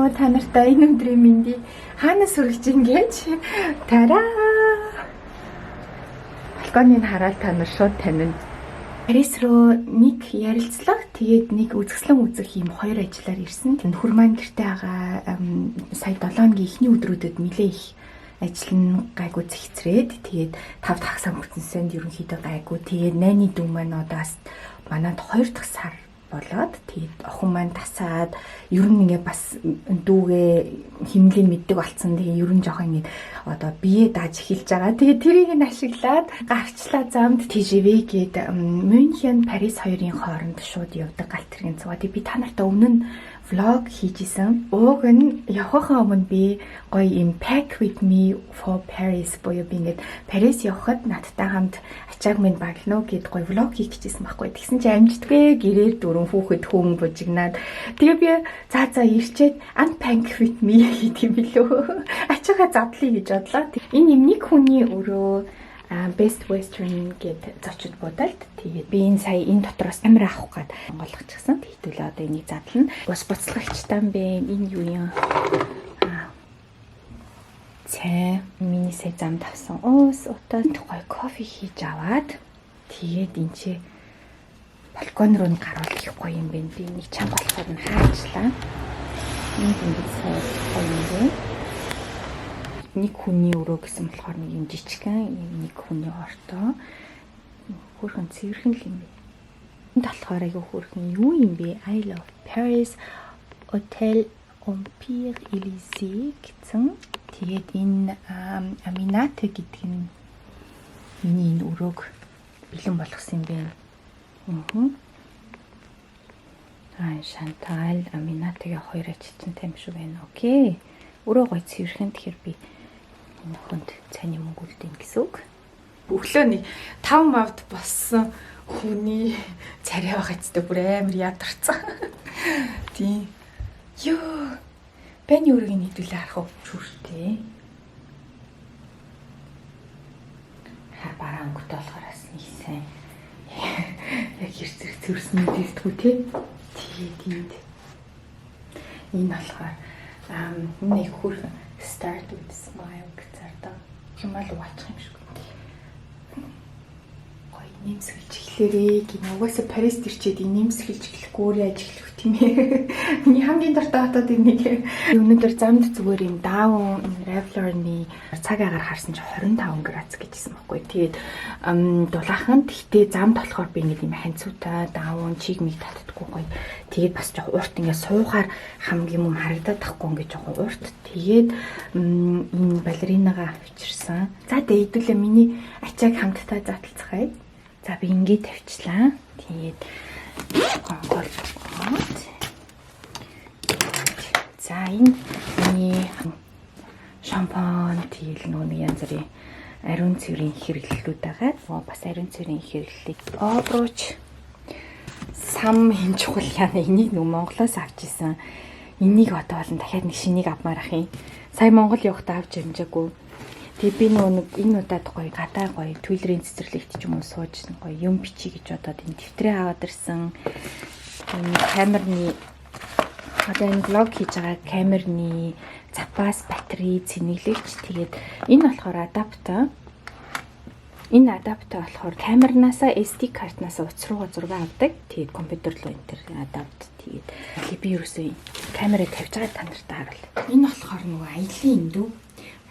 байна уу? Та нартай энэ өдрийн мэндийг хаанаас хүргэж ийн гэж. Тараа. Балконыг хараад та нар шууд танина. Парис руу нэг ярилцлага, тэгээд нэг үзэсгэлэн үзэх юм хоёр ажиллаар ирсэн. Нөхөр маань гэртээ байгаа сая 7 өдрийн эхний өдрүүдэд нэлээ их ажил нь гайгүй зэгцрээд, тэгээд 5 дахь сар хүртэнсэнд ерөнхийдөө гайгүй. Тэгээд найны дүү маань одоос манад 2 дахь сар болоод, тэгээд охин маань тасаад ер нь ингээ бас дүүгээ химнэлийг мэддэг болсон. Тэгээд ер нь жоохон ингээ одоо бие дааж эхэлж байгаа. Тэгээд тэрийг нь ашиглаад гарчлаа замд TGV гээд Мюнхен, Парис хоёрын хооронд шууд явдаг галт тэргийн цугаа. Тэгээд би та нартай өмнө нь влог хийжсэн. Уг нь явахаа өмнө би гоё юм pack with me for Paris буюу би ингээд Парис явхад надтай хамт ачааг минь баглно гэд гоё влог хийх гэжсэн байхгүй. Тэгсэн чи амжтгүй гэрээр дөрөв хүүхэд хүн бужигнаад. Тэгээ би за ирчээд unpack with me гэдэг юм билүү. Ачаагаа задлаа гэж бодлоо. Энэ юм нэг хүний өрөө Best Western гэд зочид бодолд. Тэгээд би энэ сая энэ дотроос камер авах гээд онгойлгочихсан. Тэгтүүлээ одоо энийг задлана. Бус буцлагчтай юм бэ. Энэ юу юм? Цай миний сая замд авсан. Өөс утаа гоё кофе хийж аваад тэгээд энэ чи балкон руу гарвал их гоё юм бэ. Би нэг чам болохоор нь хаачлаа. Энд ингэж гоё юм бэ. Нэг хүний өрөө гэсэн болохоор нэг юм жижигхэн нэг хүний орто хөрхөн цэвэрхэн л юм бэ. Энд болохоор айгүй хөрхөн юу юм бэ? I love Paris Hotel Empire Élysée гэсэн. Тэгээд энэ Aminata гэдэг нь миний энэ өрөөг бэлэн болгосон юм бэ. Шантал Aminataгийн хоёр ажилтнтай юм шиг байна. Окей. Өрөө гоё цэвэрхэн. Тэгэхээр би нөхөнд цайны мөнгө үлдээн гэсэн үг. Өглөөний 5 мавд боссон хүний царай байгаа ч бүр амар ядарсан. Тийм. Йоо. Бэний өрөөг нийтүүлээ харах уу? Шүртэй. Бараа өнгөтэй болохоор бас нэг сайн. Яг хэрэг цэвэрсэн мэдээлдэггүй тий. Тэгээд энэ болохоор нэг хөрхөн start with smile гэсэн юмал уучих юм шиг. Гоё нэмсгэлж эхлээрээ гин угаасаа Парис ирчээд нэмсгэлж эхлэхгүй өөрөө ажиллах тийм ээ. Миний хамгийн дуртай хотод нэг өнөөдөр замд зүгээр юм даун Revlon-ы цаг агаар харсан чи 25 градус гэжсэн байхгүй. Тэгээд дулаахан тэгтээ замд болохоор би ингэ юм ханцуутай даун чиг миг татдаггүй гоё. Тэгээд бас жоох урт ингэ суухаар хамгийн юм харагдаад тахгүй ингэ жоох урт. Тэгээд энэ балеринагаа авчирсан. За дээдүүлээ миний ачааг хамтдаа задлцгаая. За би ингэ тавьчлаа. Тэгээд гол. За энэ миний шампунь тэгэл нэг янз бүрийн ариун цэврийн хэрэглэлүүд байгаа. Бас ариун цэврийн хэрэглэлийг обруч сам хин чухал яна энийг нэг Монголоос авч исэн. Энийг одоо болон дахиад нэг шинийг авмаар ах юм. Сая Монгол явахдаа авч амжаагүй. Тэгээ би нэг энэ удаад гоё гадаа гоё төлрийн цэцэрлэгт ч юм уу сууж гоё юм бичиж гэж бодоод энэ дэвтрээ аваад ирсэн. Энэ камерны одоо энэ влог хийж байгаа камерны запас батарей цэнэглэгч. Тэгээд энэ болохоор адаптер. Энэ адаптер болохоор камернаасаа SD картнаасаа утас руугаа зураг авдаг. Тэгээд компьютер руу энтер адапт. Тэгээд би ерөөсөө камерыг тавьж байгаа та нартай харуул. Энэ болохоор нөгөө аялын индүү.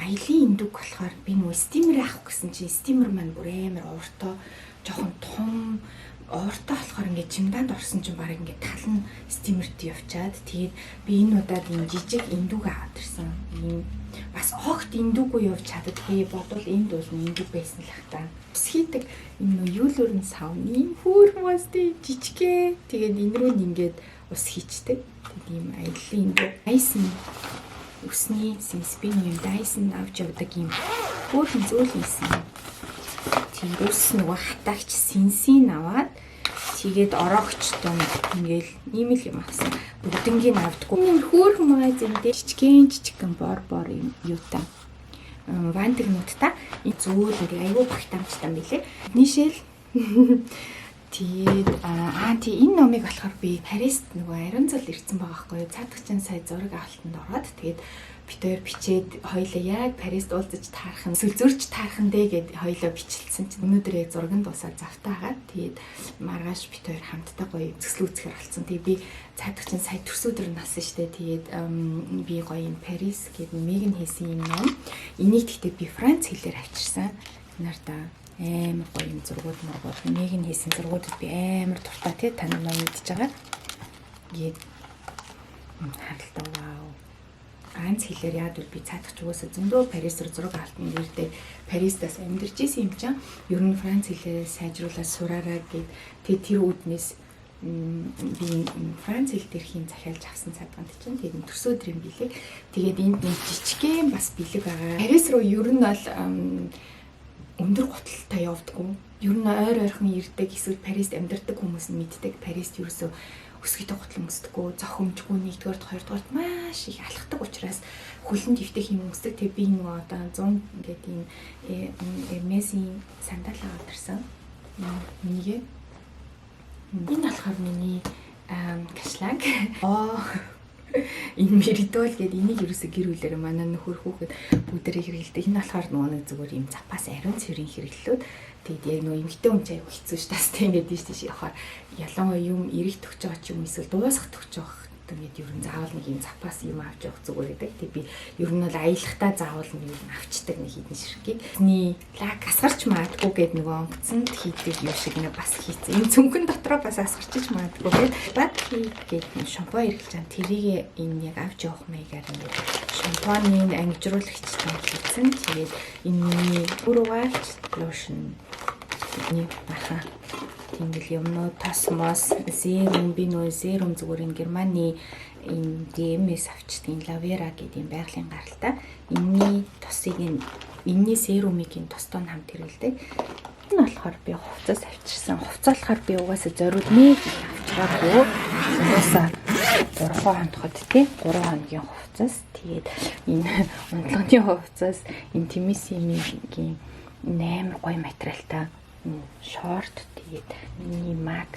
Аялын индүүг болохоор би нөгөө стимер авах гэсэн чи стимер маань бүр амар уртаа жоохон том ортой болохоор ингээд чимдаанд орсон чинь баг ингээд тал нь стимерт явчаад тэгээд би энэ удаад энэ жижиг индүүг аваад ирсэн. Ийм бас огт индүүггүй явж чаддгүй бодвол энд бол индүүг байсан л хата. Ус хийдэг энэ юулөрн савны ийм хүүрмэстэй жижигээ. Тэгээд энэ рүү ингээд ус хийчдэг. Тэгээд ийм аялын индүү. Dyson усны синспин юм Dyson авч явдаг ийм хөөрхөн зөөл хийсэн. Тийм ус нөгөө хатаагч синсийн аваад тэгээд ороогчтой ингээл ийм л юм авсан. Бүгднгийн авдаггүй. Энэ хөөрхөн магазин дээр жижигэн бор юм юутай. Вантигнуудтай энэ зөөл айгүй багтаамжтай мэлээ. Нийшэл Тэгээд энэ номыг болохоор би Парист нөгөө ариун зал ирсэн байгаа байхгүй юу. Цаадагчин сая зураг авалтанд ороод тэгээд бид хоёр бичээд хоёлаа яг Парист уулзаж таарах нь эсвэл зөрж таарах нь дээ гэд хоёлаа бичлсэн чинь өнөөдөр яг зураг нь дуусаад завтаагаад тэгээд маргааш бид хоёр хамтдаа гоё зөксөл үзэхээр болсон. Тэгээд би цаадагчин сая төрс өдөр насан штэ. Тэгээд би гоё юм Парис гэд Меган хийсэн юм ном. Энийг гэхдээ би Франц хэлээр авчирсан. Нарта амар гоё юм зургууд мургууд. Меган хийсэн зургуудад би амар дуртай тий та нар мэдж байгаа. Тэгээд харалтаа вау. Ганц хэлээр яад би цаадах ч угаасаа зөндөө Парис руу зураг авалтанд ирдээ Паристаас амьдарч исэн юм чинь ер нь Франц хэлээ сайжруулаад сураараа гэд тэр үүднээс би Франц хэл төрхийн захиалж авсан цаадганд чинь тэгээд төрсөдөр юм билээ. Тэгээд энд нэг жижигхэн бас бэлэг байгаа. Парис руу ер нь бол өндөр гуталтай явдаггүй. Ер нь ойр ойрхон ирдэг эсвэл Парист амьдардаг хүмүүс нь мэддэг. Парист ерөөсөө өсгийтэй гутал өмсдөггүй, зохимжгүй, нэгдүгээрт хоёрдугаарт маш их алхдаг учраас хөлөнд дэвтэх юм өмсдөг. Тэг би нөгөө одоо 100 ингээд ийм Hermès-ийн сандал аваарсан. Энийг энэ болохоор миний кашлаг. Энэ меридол гэдэг энийг ерөөсө гэр бүлээр манай нөхөр хүүхэд бүгдээрээ хэрэглэдэг. Энэ болохоор нөгөө нэг зүгээр юм запас ариун цэврийн хэрэглэлүүд. Тэгээд яг нөгөө эмгтэн хүн ч аяг хэцүү ш тас тийм гэдэг нь тийш явахаар ялангуяа юм эрэг төгч байгаа ч юм эсвэл дуусах төгч байгаа гэдэг ер нь заавал нэг юм запас юм авч явах зүгээр гэдэг. Тэгээд би ер нь бол аялахтаа заавал нэг юм авчдаг нэг хідэн ширхгийг.Ний лак асгарч маадгүй гэдэг нөгөө онгоцонд хийдэг юм шиг нэг бас хийцэн. Энэ цүнхэн дотроо бас асгарчиж маадгүй гэдэг. Бат гэдэг шампунь хэрэглэж байгаа. Тэрийг энэ яг авч явах маягаар ингээд шампунийн ангижруулагчтай хийцэн. Тэгээд энэ бүрвалж лошн нэг баха ингээл юмнууд тосмос зерум би нөө зерум зүгээр ин Германы энэ ДМС авчдгийн лавера гэдэг юм байгалийн гаралтай энэний тосыг энэний серумыг тостоо хамт хэрэглэдэг. Энэ болохоор би хувцас авчирсан. Хувцас болохоор би угаасаа зориуд нэг авчираагүй. Угаасаа 3 хоногт тий 3 хоногийн хувцас. Тэгээд энэ унтлагын хувцас энэ Тимисигийн амар гоё материалтай шорт тэгээд миний маг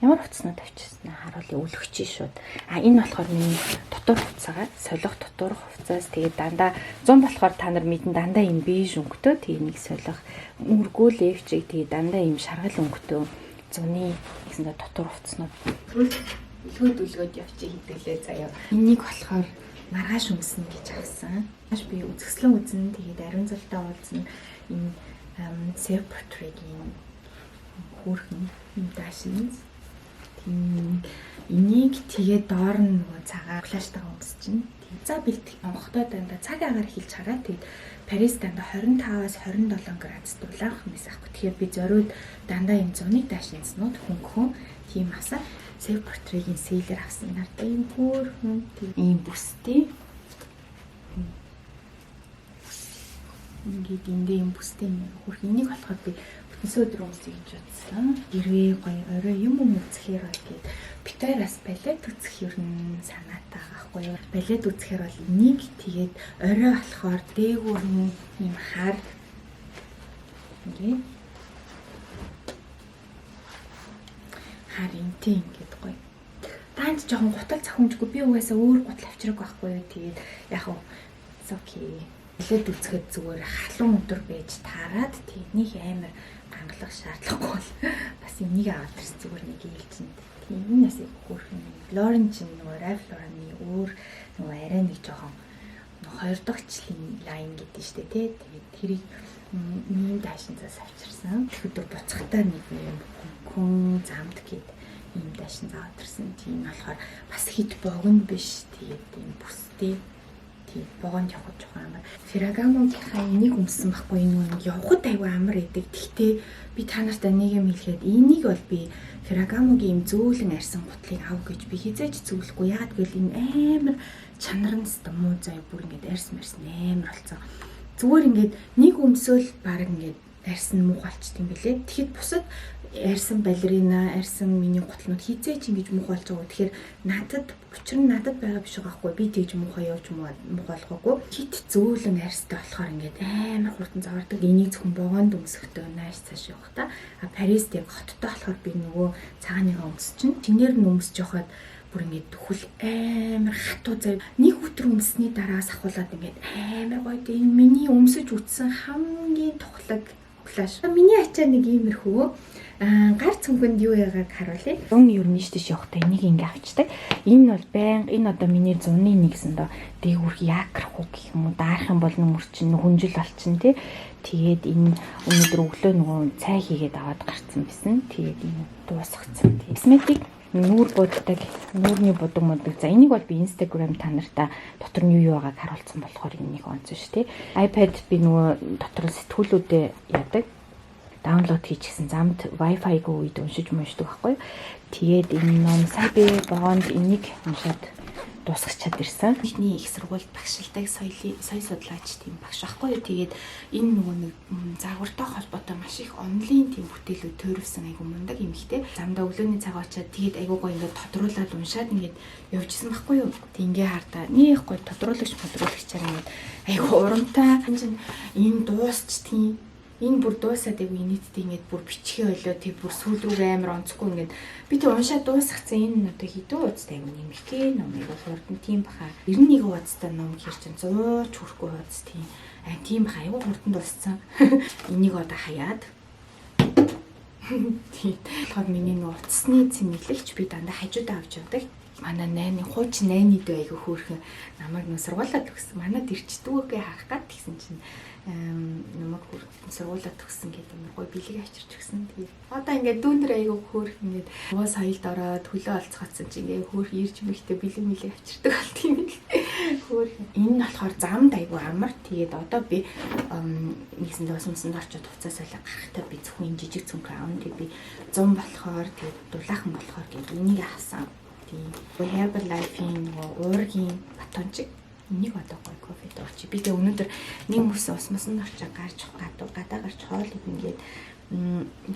ямар хувцаснууд авчихсан харуулъя өлөгч шүүд. Энэ болохоор миний дотор хувцаагаа солих дотор хувцаас тэгээд дандаа 100 болохоор та нар мэдэн дандаа юм бэж өнгөтэй тэгээд нэг солих мөргөө левчийг тэгээд дандаа юм шаргал өнгөтэй зуны гэсэн дотор хувцаснууд өлгөөд явчих хэдүүлээ заяа. Энийг болохоор маргааш өмснө гэж авсан. Маш би үзэсгэлэн үзэн тэгээд ариун залтаа уулзна. Энэ self portrait-ийн хүүрхэн юм даашин. Энийг тэгээд доор нь нөгөө цагаан флаштайгаа өмсчин. За бэлтгэх онготой дандаа цаг агаар хилж хараа. Тэгээд Парис дандаа 25-аас 27 градус дулаах юмс аахгүй. Тэгэхээр би зориуд дандаа юм зуны даашинснууд хөнгөн тийм асаа. Self portrait-ийн сейлэр авсан надад ийм хүүрхэн ийм бүстэй. Ингээд ийм бүстэй хүүрхэн энийг болохоор би бүтэнсэ өдөр өмсөе гэж бодсон. Гэрээ гоё орой юм үзэхээр бол гээд битээрас балет үзэх юм санаатай байхгүй юу? Балет үзэхээр бол энийг тэгээд орой болохоор дээгүүр нь ийм хар ингээд харинтэй ингээд гоё. Таанд жоохон гутал цахимжгүй би угаасаа өөр гутал авчираг байхгүй юу. Тэгээд яг уу окей. Билет үзэхэд зүгээр халуун өдөр байж таарад тэднийг амар гангалах шаардлагагүй бол бас энийг аваад ирсэн зүгээр нэг ээлжинд. Тийм энэс хөөрхөн Лорен чинь нөгөө Ralph Lauren-ы өөр нөгөө арай нэг жоохон 2 дахь жилийн лайн гэдэг нь шүү дээ тий. Тэгээд тэрийг ийм даашинцаас авчирсан. Өдөр буцахтаа нэг юм хүн замд гээд ийм даашин аваад ирсэн. Тийм болохоор бас хит богино биш. Тэгээд ийм бүстэй богонд явах жоохон амар. Ferragamo-гийнхаа энийг өмссөн байхгүй энэ нэг явхад аюу амар идэг. Гэхдээ би та нартай нэг юм хэлэхэд энийг бол би Ferragamo-гийн юм зөөлөн арьсан гутлыг ав гэж би хизээч зөвлөхгүй. Яагаад гэвэл энэ амар чанар нь муу заяа бүр ингээд арьс марс амар болцсон. Зүгээр ингээд нэг өмсөөл баг ингээд арьс нь муухай болчт юм бэлээ. Тэгэхэд бусад арьсан балерина, арьсан миний гутлнууд хизээч ингэж муухай болж байгаа. Тэгэхээр надад учир нь надад байгаа биш байгаа хгүй. Би тэгж муухай явж муухай болгоогүй. Хит зөөлөн арьстай болохоор ингээд амар хурдан завардаг. Энийг зөвхөн богонд өмсөхдөө нааш цааш явах та. Парис дээр хоттой болохоор би нөгөө цагааныгаа өмсчин. Тинээр нь өмсөж явахад бүр ингээд хөл амар хатуу зав. Нэг өдөр өмсөсний дараагаас ахуулаад ингээд амар гоё. Энэ миний өмсөж үтсэн хамгийн тухлаг плаш. Миний ачаа нэг иймэрхүү гар цүнхэнд юу яагааг харуулъя. Зуны өрнөж тийш явахдаа энийг ингээ авчдаг. Энэ бол байнга энэ одоо миний зуны нэгсэн доо дээгүүрх яакрахгүй гэх юм уу даарах юм бол нүмөрчин хүнжил болчин тий. Тэгээд энэ өнөөдөр өглөө нөгөө цай хийгээд аваад гарцсан байсан. Тэгээд энэ дуусгацсан. Косметик нүүр буддаг, нүүрний будаг модог. За энийг бол би Instagram та нартай дотор нь юу байгааг харуулсан болохоор энийг онцсон шүү тий. iPad би нөгөө дотор сэтгүүлүүдэд яадаг. Даунлоод хийчихсэн замд Wi-Fi-г үед уншиж муншдаг байхгүй. Тэгээд энэ ном сая би богонд энийг уншаад дуусгачаад ирсэн. Эхний их сургуульд багшилдаг соёлын судлаач тийм багш байхгүй. Тэгээд энэ нөгөө нэг загвартай холбоотой маш их онлайн тийм бүтээлүүд төрөвсөн айгу мундаг эмэгтэй. Замдаа өглөөний цаг очиад тэгээд айгу гоё ингээд тодруулаад уншаад ингээд явжсэн байхгүй юу. Тэг ингээ хардаа нэг гоё тодруулагчаар ингээд айгу урамтай. Энэ дуусчдгийн энэ бүр дуусаад айгу нийтдээ ингээд бүр бичгээ олоо тэг бүр сүүл рүү амар онцгүй ингээд би тэг уншаад дуусгацсан энэ одоо хідүү уцтай айгу нэмэхээ ном айгу хурдан тийм баха 91 уцтай ном хэр чин 100 ч хүрэхгүй уц тийм баха айгу хурдан дууссан энийг одоо хаяад тийм болохоор миний нөө уцсны цэмэглэгч би дандаа хажуудаа авч явдаг. Манай найны хуучин найны дөө айгу хөөрхөн намайг нөө сургуулаад өгсөн. Манад ирчдгүүгээ харах гад гэсэн чинь намайг сургуулаад төгссөн гэдэг юм гоё бэлэг авчирч өгсөн. Тэгээд одоо ингээд дүүнэр айгу хөөрх ингээд уус соёлд ороод хөлөө олцгоцсон чи ингээд хөөрх ирж мэхтэй бэлэг авчирдаг болт юм л. Хөөрх. Энэ нь болохоор замд айгу амар. Тэгээд одоо би нэгсэн дээс юмсанд орчод хуцаа солио гарахтаа би зөвхөн жижиг цүнх аавн тэгээд би 100 болохоор тэгээд дулаахан болохоор гээд энийг авсан. Тийм. Herbalife-ийн уургийн батончик энийг одоо гоё кофед орчих. Би тэг өнөөдөр нэг мөс усмасан орчоо гарч гадаа гарч хоол идэнгээд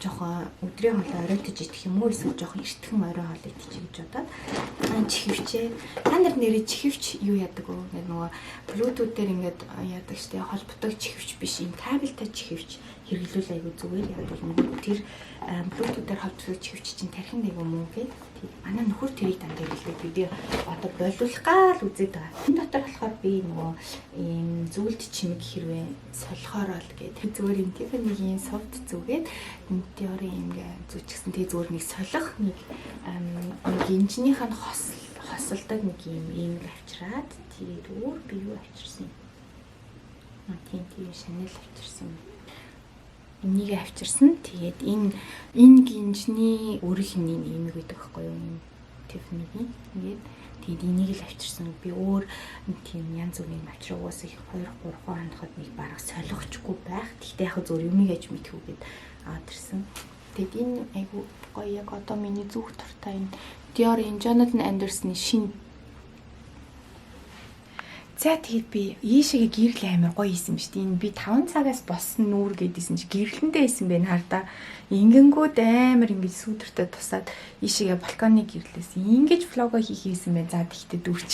жоохон өдрийн хоол оройтож идэх юм уу эсвэл жоохон эртхэн орой хоол идчих гэж бодоод чихвчээ. Та нар нэрээ чихвч юу яадаг вэ? Ингээд нөгөө Bluetooth дээр ингээд яадаг штэ холбоотой чихвч биш юм кабелтай чихвч хэрэглүүл айгу зүгээр яадаг юм. Тэр Bluetooth дээр холбоотой чихвч чинь тархинд айгу муу гэдэг. Манай нөхөр тэрийг дандаа хэлдэг. Видео одоо болиулах гал үзээд байгаа. Энэ дотор болохоор би нөгөө ийм зүйлд чимэг хэрвээ солихоор л гэдэг. Зүгээр юм тийм нэг юм софт зүгээд теорийн ингээ зүчгсэн тэг зүгээр нэг солих нэг гинжнийх нь хосолдог нэг юм авчираад тэгээд өөр би юу авчирсан юм. Тийм Chanel авчирсан юм. Энийг авчирсан. Тэгээд энэ гинжний өөрийнхний нэмэг гэдэг байхгүй юу? Tiffany-гийн. Тэгээд энийг л авчирсан. Би өөр тийм янз бүрийн авчир угаасаа 2-3 хоногт нэг бараг солихчгүй байх. Гэхдээ яг зөв юмыг аж мэдхүүгээд аваад ирсэн. Тэгээд энэ айгу гоё яг одоо миний зүг туртай энэ Dior-ийн Jonathan Anderson-ийн шинэ. За тэгээд би ийшээгээ гэрэл амар гоё исэн биз дээ. Энэ би 5 цагаас болсон нүүр гэдээсэн чи гэрлэндээ исэн бэ хараа. Ингэнгүүд амар ингэж сүүдэртэй тусаад ийшээгээ балконы гэрлээс ингэж влого хийх хийсэн бэ. За тэгтээ дүүрч.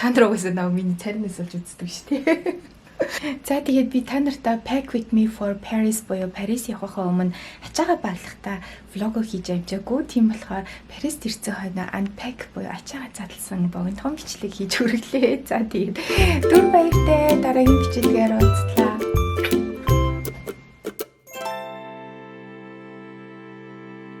Та нар угаасаа нав миний царинаас олж үздэг шүү дээ. За тэгээд би та нартай Pack with me for Paris буюу Парис явахаа өмнө ачаага баалгахтаа влого хийж амжаагүй. Тийм болохоор Парист ирсэн хойно unpack буюу ачаага задлсан богинохон бичлэг хийж хүргэлээ. За тэгээд түр баяртай дараагийн бичлэгээр уулзлаа.